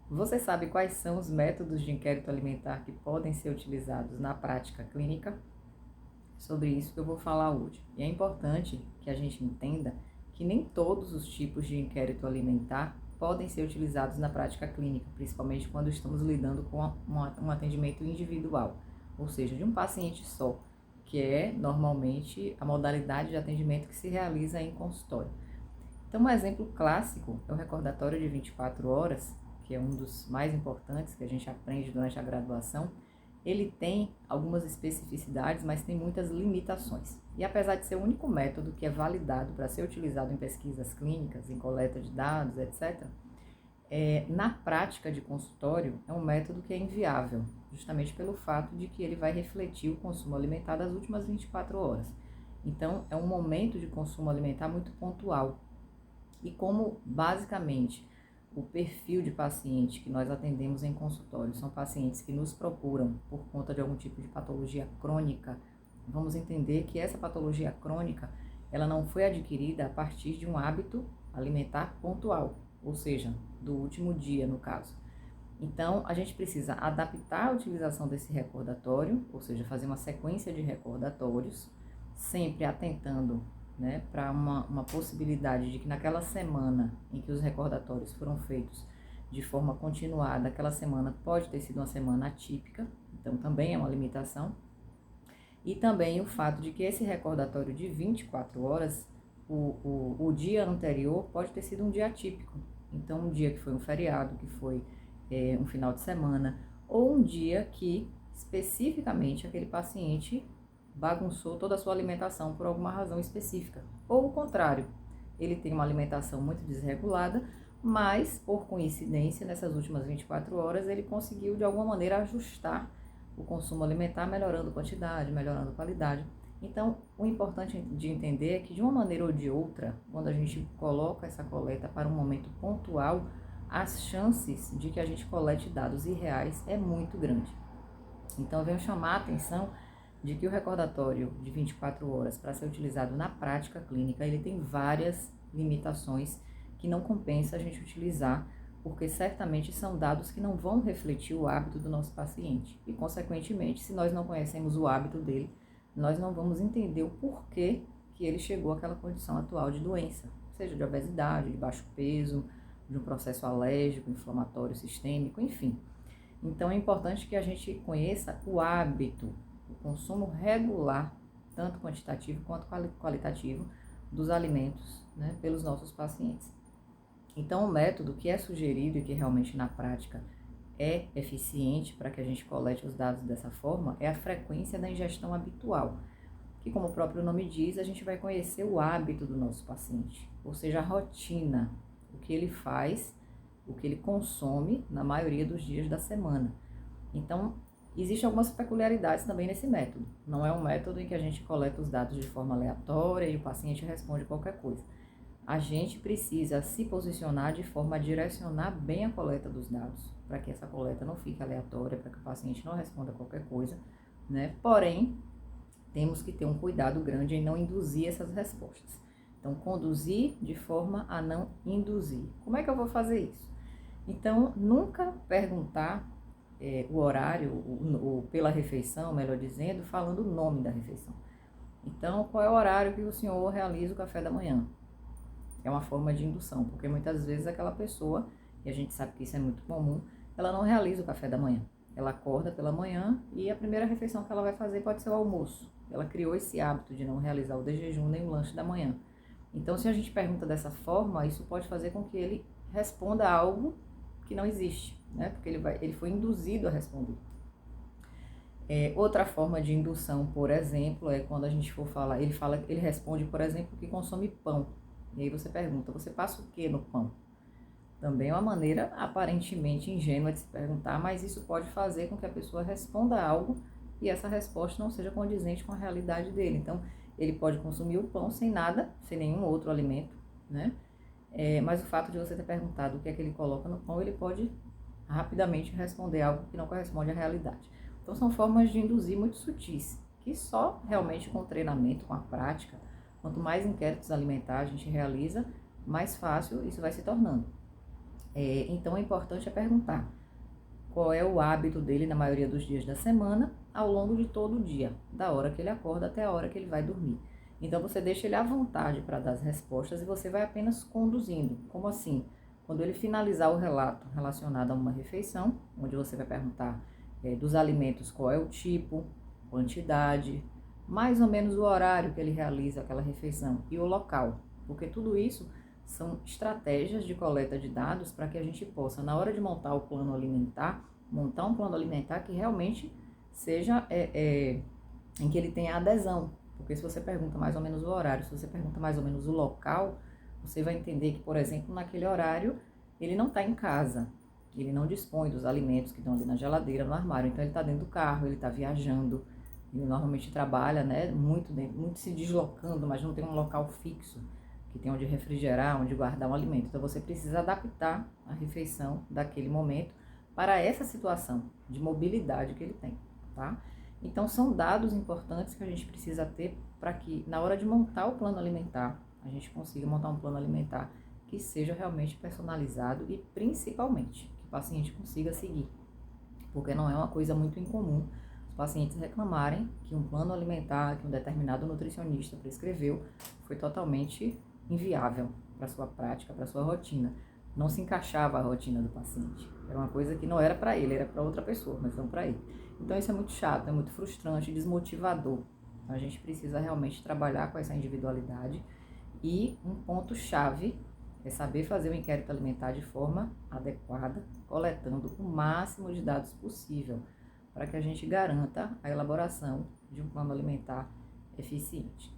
Você sabe quais são os métodos de inquérito alimentar que podem ser utilizados na prática clínica? Sobre isso que eu vou falar hoje. E é importante que a gente entenda que nem todos os tipos de inquérito alimentar podem ser utilizados na prática clínica, principalmente quando estamos lidando com um atendimento individual, ou seja, de um paciente só, que é normalmente a modalidade de atendimento que se realiza em consultório. Então, um exemplo clássico é o recordatório de 24 horas, que é um dos mais importantes que a gente aprende durante a graduação. Ele tem algumas especificidades, mas tem muitas limitações. E apesar de ser o único método que é validado para ser utilizado em pesquisas clínicas, em coleta de dados, etc., na prática de consultório é um método que é inviável, justamente pelo fato de que ele vai refletir o consumo alimentar das últimas 24 horas. Então, é um momento de consumo alimentar muito pontual. E como, basicamente, o perfil de paciente que nós atendemos em consultório são pacientes que nos procuram por conta de algum tipo de patologia crônica, vamos entender que essa patologia crônica, ela não foi adquirida a partir de um hábito alimentar pontual, ou seja, do último dia, no caso. Então, a gente precisa adaptar a utilização desse recordatório, ou seja, fazer uma sequência de recordatórios, sempre atentando, né, para uma possibilidade de que naquela semana em que os recordatórios foram feitos de forma continuada, aquela semana pode ter sido uma semana atípica, então também é uma limitação. E também o fato de que esse recordatório de 24 horas, o dia anterior pode ter sido um dia atípico. Então, um dia que foi um feriado, que foi um final de semana, ou um dia que especificamente aquele paciente bagunçou toda a sua alimentação por alguma razão específica. Ou o contrário, ele tem uma alimentação muito desregulada, mas por coincidência, nessas últimas 24 horas, ele conseguiu de alguma maneira ajustar o consumo alimentar, melhorando quantidade, melhorando qualidade. Então, o importante de entender é que de uma maneira ou de outra, quando a gente coloca essa coleta para um momento pontual, as chances de que a gente colete dados irreais é muito grande. Então, eu venho chamar a atenção de que o recordatório de 24 horas, para ser utilizado na prática clínica, ele tem várias limitações que não compensa a gente utilizar, porque certamente são dados que não vão refletir o hábito do nosso paciente. E, consequentemente, se nós não conhecemos o hábito dele, nós não vamos entender o porquê que ele chegou àquela condição atual de doença, seja de obesidade, de baixo peso, de um processo alérgico, inflamatório, sistêmico, enfim. Então, é importante que a gente conheça o hábito, o consumo regular, tanto quantitativo quanto qualitativo, dos alimentos, né, pelos nossos pacientes. Então, o método que é sugerido e que realmente na prática é eficiente para que a gente colete os dados dessa forma é a frequência da ingestão habitual, que, como o próprio nome diz, a gente vai conhecer o hábito do nosso paciente, ou seja, a rotina, o que ele faz, o que ele consome na maioria dos dias da semana. Então, existem algumas peculiaridades também nesse método. Não é um método em que a gente coleta os dados de forma aleatória e o paciente responde qualquer coisa. A gente precisa se posicionar de forma a direcionar bem a coleta dos dados, para que essa coleta não fique aleatória, para que o paciente não responda qualquer coisa, né? Porém, temos que ter um cuidado grande em não induzir essas respostas. Então, conduzir de forma a não induzir. Como é que eu vou fazer isso? Então, nunca perguntar o horário, ou pela refeição, melhor dizendo, falando o nome da refeição. Então, qual é o horário que o senhor realiza o café da manhã? É uma forma de indução, porque muitas vezes aquela pessoa, e a gente sabe que isso é muito comum, ela não realiza o café da manhã. Ela acorda pela manhã e a primeira refeição que ela vai fazer pode ser o almoço. Ela criou esse hábito de não realizar o de jejum nem o lanche da manhã. Então, se a gente pergunta dessa forma, isso pode fazer com que ele responda algo que não existe, né? Porque ele foi induzido a responder. Outra forma de indução, por exemplo, é quando a gente for falar, ele responde, por exemplo, que consome pão. E aí você pergunta, você passa o que no pão? Também é uma maneira aparentemente ingênua de se perguntar, mas isso pode fazer com que a pessoa responda algo e essa resposta não seja condizente com a realidade dele. Então, ele pode consumir o pão sem nada, sem nenhum outro alimento, né? Mas o fato de você ter perguntado o que é que ele coloca no pão, ele pode rapidamente responder algo que não corresponde à realidade. Então, são formas de induzir muito sutis, que só realmente com o treinamento, com a prática, quanto mais inquéritos alimentares a gente realiza, mais fácil isso vai se tornando. Então, é importante perguntar qual é o hábito dele na maioria dos dias da semana, ao longo de todo o dia, da hora que ele acorda até a hora que ele vai dormir. Então, você deixa ele à vontade para dar as respostas e você vai apenas conduzindo. Como assim? Quando ele finalizar o relato relacionado a uma refeição, onde você vai perguntar dos alimentos qual é o tipo, quantidade, mais ou menos o horário que ele realiza aquela refeição e o local, porque tudo isso são estratégias de coleta de dados para que a gente possa, na hora de montar o plano alimentar, montar um plano alimentar que realmente seja em que ele tenha adesão. Porque se você pergunta mais ou menos o horário, se você pergunta mais ou menos o local, você vai entender que, por exemplo, naquele horário, ele não está em casa, ele não dispõe dos alimentos que estão ali na geladeira, no armário, então ele está dentro do carro, ele está viajando, ele normalmente trabalha, né, muito se deslocando, mas não tem um local fixo, que tem onde refrigerar, onde guardar um alimento. Então você precisa adaptar a refeição daquele momento para essa situação de mobilidade que ele tem, tá? Então são dados importantes que a gente precisa ter para que na hora de montar o plano alimentar, a gente consiga montar um plano alimentar que seja realmente personalizado e principalmente que o paciente consiga seguir, porque não é uma coisa muito incomum os pacientes reclamarem que um plano alimentar que um determinado nutricionista prescreveu foi totalmente inviável para sua prática, para sua rotina. Não se encaixava a rotina do paciente. Era uma coisa que não era para ele, era para outra pessoa, mas não para ele. Então isso é muito chato, é muito frustrante, desmotivador. Então, a gente precisa realmente trabalhar com essa individualidade e um ponto-chave é saber fazer o inquérito alimentar de forma adequada, coletando o máximo de dados possível, para que a gente garanta a elaboração de um plano alimentar eficiente.